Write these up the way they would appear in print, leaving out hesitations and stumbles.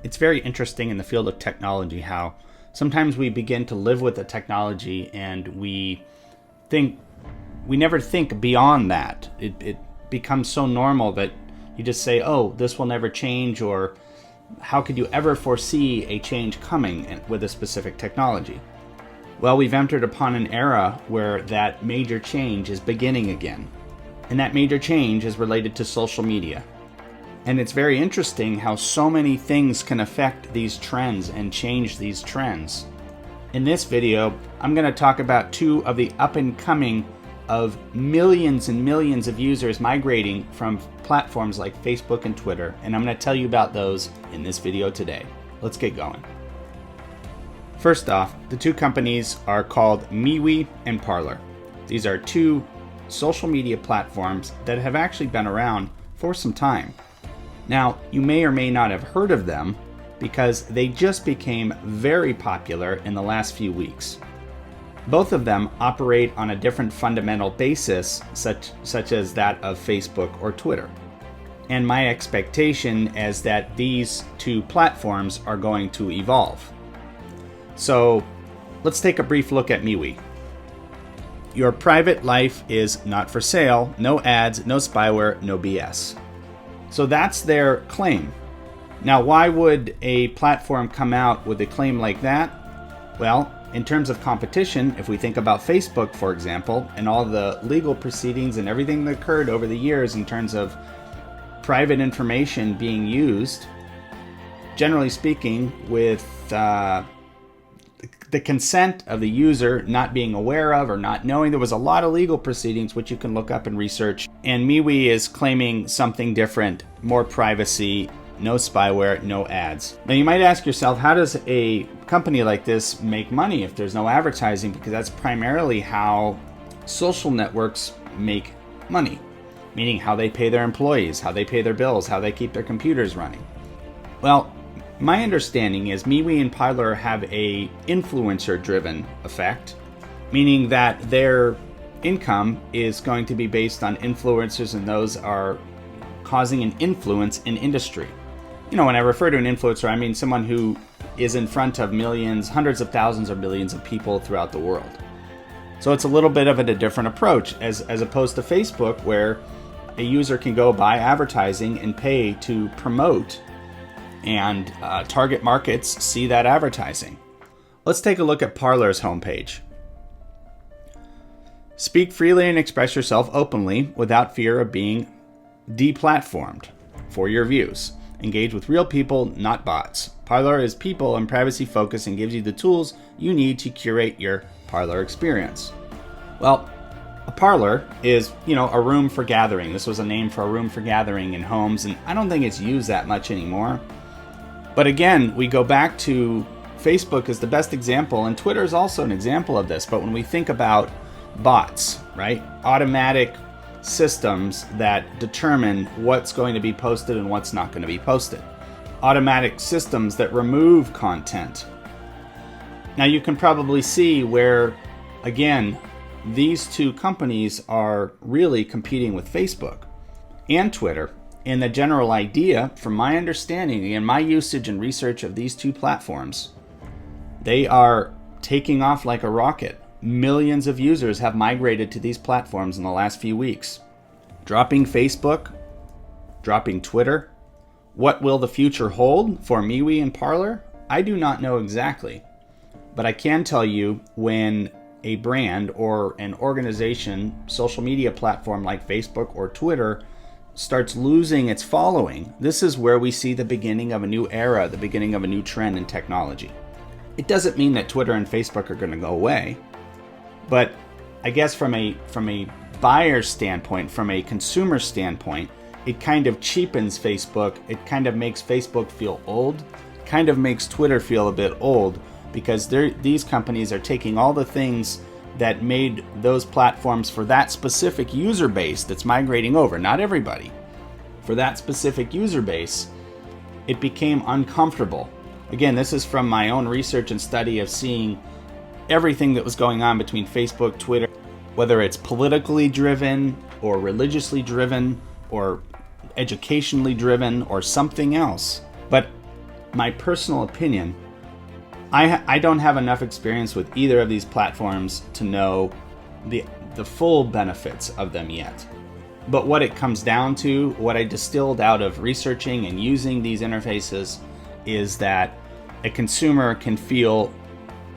It's very interesting in the field of technology how sometimes we begin to live with the technology and we never think beyond that. It becomes so normal that you just say, oh, this will never change, or how could you ever foresee a change coming with a specific technology? Well, we've entered upon an era where that major change is beginning again. And that major change is related to social media. And it's very interesting how so many things can affect these trends and change these trends. In this video, I'm going to talk about two of the up and coming of millions and millions of users migrating from platforms like Facebook and Twitter. And I'm going to tell you about those in this video today. Let's get going. First off, the two companies are called MeWe and Parler. These are two social media platforms that have actually been around for some time. Now, you may or may not have heard of them because they just became very popular in the last few weeks. Both of them operate on a different fundamental basis, such as that of Facebook or Twitter. And my expectation is that these two platforms are going to evolve. So let's take a brief look at MeWe. Your private life is not for sale, no ads, no spyware, no BS. So that's their claim. Now, why would a platform come out with a claim like that? Well, in terms of competition, if we think about Facebook, for example, and all the legal proceedings and everything that occurred over the years in terms of private information being used, generally speaking, with the consent of the user not being aware of or not knowing, there was a lot of legal proceedings which you can look up and research. And MeWe is claiming something different, more privacy, no spyware, no ads. Now you might ask yourself, how does a company like this make money if there's no advertising? Because that's primarily how social networks make money, meaning how they pay their employees, how they pay their bills, how they keep their computers running. Well, my understanding is MeWe and Parler have a influencer-driven effect, meaning that their income is going to be based on influencers, and those are causing an influence in industry. You know, when I refer to an influencer, I mean someone who is in front of millions, hundreds of thousands or millions of people throughout the world. So it's a little bit of a different approach as opposed to Facebook, where a user can go buy advertising and pay to promote, and target markets see that advertising. Let's take a look at Parler's homepage. Speak freely and express yourself openly without fear of being deplatformed for your views. Engage with real people, not bots. Parler is people and privacy focused and gives you the tools you need to curate your Parler experience. Well, a parlor is, a room for gathering. This was a name for a room for gathering in homes, and I don't think it's used that much anymore. But again, we go back to Facebook as the best example, and Twitter is also an example of this. But when we think about bots, right? Automatic systems that determine what's going to be posted and what's not going to be posted. Automatic systems that remove content. Now you can probably see where, again, these two companies are really competing with Facebook and Twitter. And the general idea, from my understanding and my usage and research of these two platforms, they are taking off like a rocket. Millions of users have migrated to these platforms in the last few weeks. Dropping Facebook, dropping Twitter. What will the future hold for MeWe and Parler? I do not know exactly. But I can tell you, when a brand or an organization, social media platform like Facebook or Twitter starts losing its following, this is where we see the beginning of a new era, the beginning of a new trend in technology. It doesn't mean that Twitter and Facebook are going to go away, but I guess from a buyer's standpoint, from a consumer standpoint, it kind of cheapens Facebook. It kind of makes Facebook feel old, kind of makes Twitter feel a bit old, because these companies are taking all the things that made those platforms for that specific user base that's migrating over, not everybody. For that specific user base, it became uncomfortable. Again, this is from my own research and study of seeing everything that was going on between Facebook, Twitter, whether it's politically driven or religiously driven or educationally driven or something else. But my personal opinion, I don't have enough experience with either of these platforms to know the full benefits of them yet. But what it comes down to, what I distilled out of researching and using these interfaces, is that a consumer can feel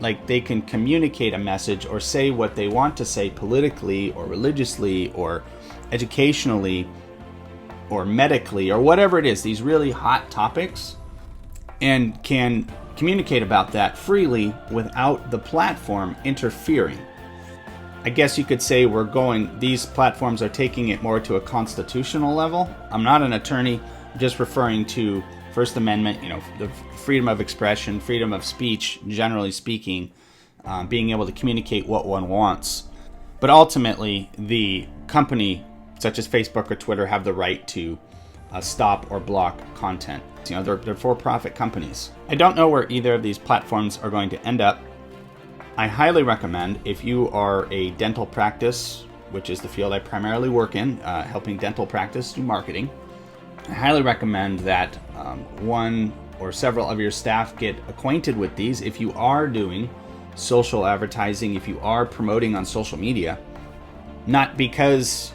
like they can communicate a message or say what they want to say politically or religiously or educationally or medically or whatever it is, these really hot topics, and can communicate about that freely without the platform interfering. I guess you could say these platforms are taking it more to a constitutional level. I'm not an attorney, I'm just referring to First Amendment, the freedom of expression, freedom of speech, generally speaking, being able to communicate what one wants. But ultimately, the company, such as Facebook or Twitter, have the right to stop or block content. They're for-profit companies. I don't know where either of these platforms are going to end up. I highly recommend, if you are a dental practice, which is the field I primarily work in, helping dental practice do marketing, I highly recommend that one or several of your staff get acquainted with these. If you are doing social advertising, if you are promoting on social media, not because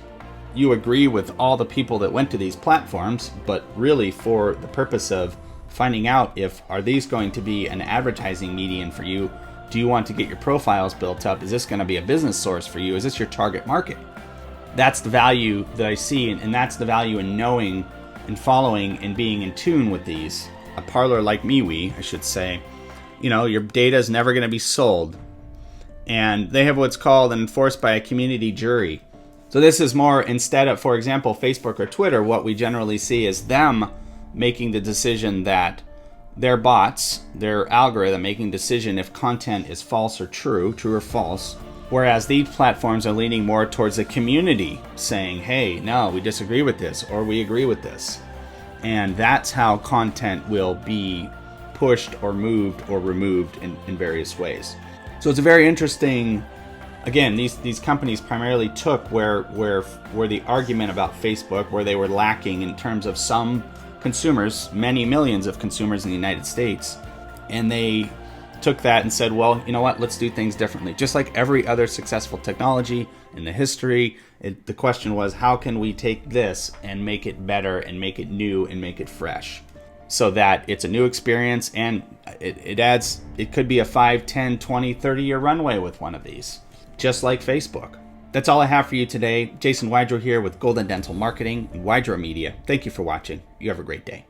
you agree with all the people that went to these platforms, but really for the purpose of finding out are these going to be an advertising medium for you? Do you want to get your profiles built up? Is this going to be a business source for you? Is this your target market? That's the value that I see, and that's the value in knowing and following and being in tune with these. A parlor like MeWe, I should say, your data is never going to be sold. And they have what's called and enforced by a community jury. So this is more, instead of, for example, Facebook or Twitter, what we generally see is them making the decision that their bots, their algorithm making decision if content is false or true or false. Whereas these platforms are leaning more towards the community saying, hey, no, we disagree with this, or we agree with this. And that's how content will be pushed or moved or removed in various ways. So it's a very interesting, again, these companies primarily took where the argument about Facebook, where they were lacking in terms of some consumers, many millions of consumers in the United States, and they took that and said, well, you know what, let's do things differently. Just like every other successful technology in the history, the question was, how can we take this and make it better and make it new and make it fresh so that it's a new experience, and it could be a 5, 10, 20, 30-year runway with one of these, just like Facebook. That's all I have for you today. Jason Wydro here with Golden Dental Marketing and Wydro Media. Thank you for watching. You have a great day.